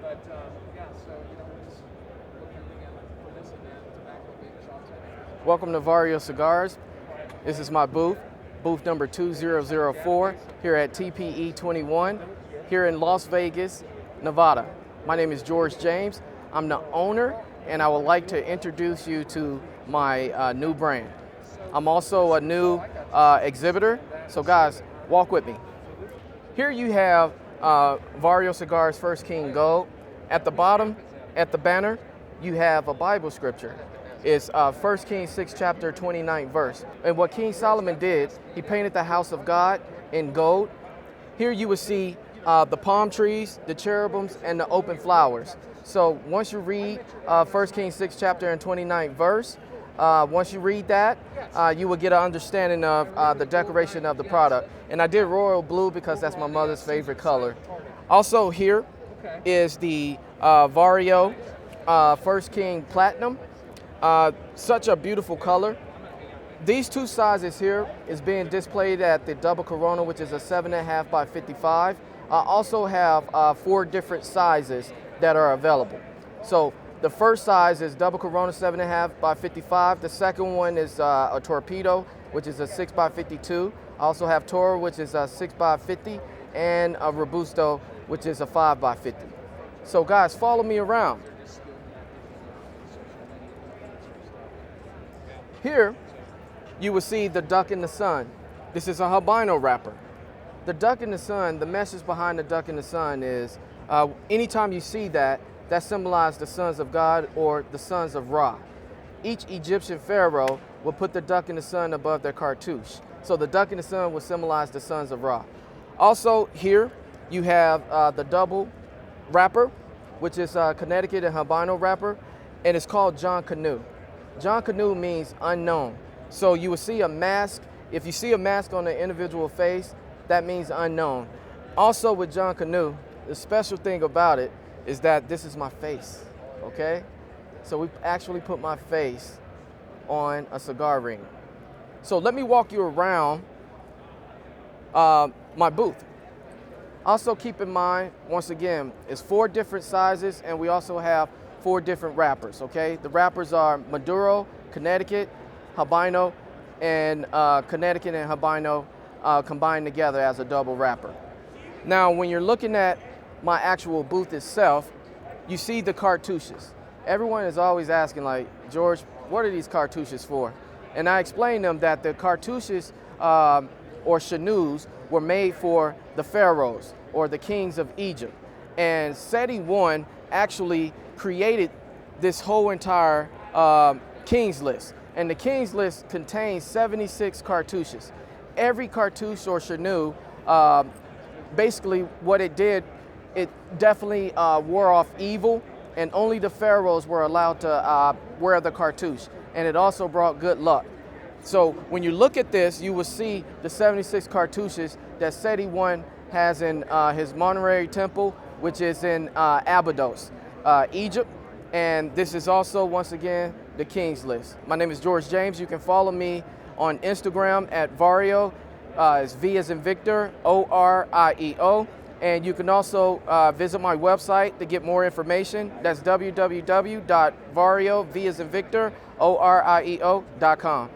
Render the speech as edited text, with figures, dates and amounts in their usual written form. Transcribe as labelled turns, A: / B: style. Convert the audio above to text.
A: But yeah, so we're just looking for this event, tobacco being shot.
B: Welcome to Vorieo Cigars. This is my booth number 2004 here at TPE 21 here in Las Vegas, Nevada. My name is George James. I'm the owner, and I would like to introduce you to my new brand. I'm also a new exhibitor, so guys, walk with me. Here you have Vorieo Cigars First King Gold. At the bottom, at the banner, you have a Bible scripture. It's 1 Kings 6 chapter 29th verse. And what King Solomon did, he painted the house of God in gold. Here you will see the palm trees, the cherubims, and the open flowers. So once you read 1 Kings 6 chapter and 29th verse, once you read that, you will get an understanding of the decoration of the product. And I did royal blue because that's my mother's favorite color. Also here is the Vorieo First King Platinum. Such a beautiful color. These two sizes here is being displayed at the Double Corona, which is a 7.5 by 55. I also have 4 different sizes that are available. So the first size is Double Corona 7.5 by 55. The second one is a Torpedo, which is a 6 by 52. I also have Toro, which is a 6 by 50, and a Robusto, which is a 5 by 50. So guys, follow me around. Here, you will see the duck in the sun. This is a Habano wrapper. The duck in the sun, the message behind the duck in the sun is, anytime you see that, that symbolizes the sons of God or the sons of Ra. Each Egyptian pharaoh will put the duck in the sun above their cartouche. So the duck in the sun will symbolize the sons of Ra. Also here, you have the double wrapper, which is Connecticut and Habano wrapper, and it's called John Canoe. John Canoe means unknown. So you will see a mask. If you see a mask on the individual face, that means unknown. Also with John Canoe, the special thing about it is that this is my face, okay? So we actually put my face on a cigar ring. So let me walk you around my booth. Also keep in mind, once again, it's 4 different sizes, and we also have 4 different wrappers, okay? The wrappers are Maduro, Connecticut, Habano, and Connecticut and Habano combined together as a double wrapper. Now, when you're looking at my actual booth itself, you see the cartouches. Everyone is always asking, like, George, what are these cartouches for? And I explained them that the cartouches or chanus were made for the pharaohs or the kings of Egypt. And Seti I actually created this whole entire King's List. And the King's List contains 76 cartouches. Every cartouche or chanu, basically what it did, it definitely wore off evil, and only the pharaohs were allowed to wear the cartouche. And it also brought good luck. So when you look at this, you will see the 76 cartouches that Seti I has in his Monterey Temple, which is in Abydos, Egypt. And this is also, once again, the King's List. My name is George James. You can follow me on Instagram at Vorieo. It's V as in Victor, O-R-I-E-O. And you can also visit my website to get more information. That's www.vorieo, V as in Victor, O-R-I-E-O.com.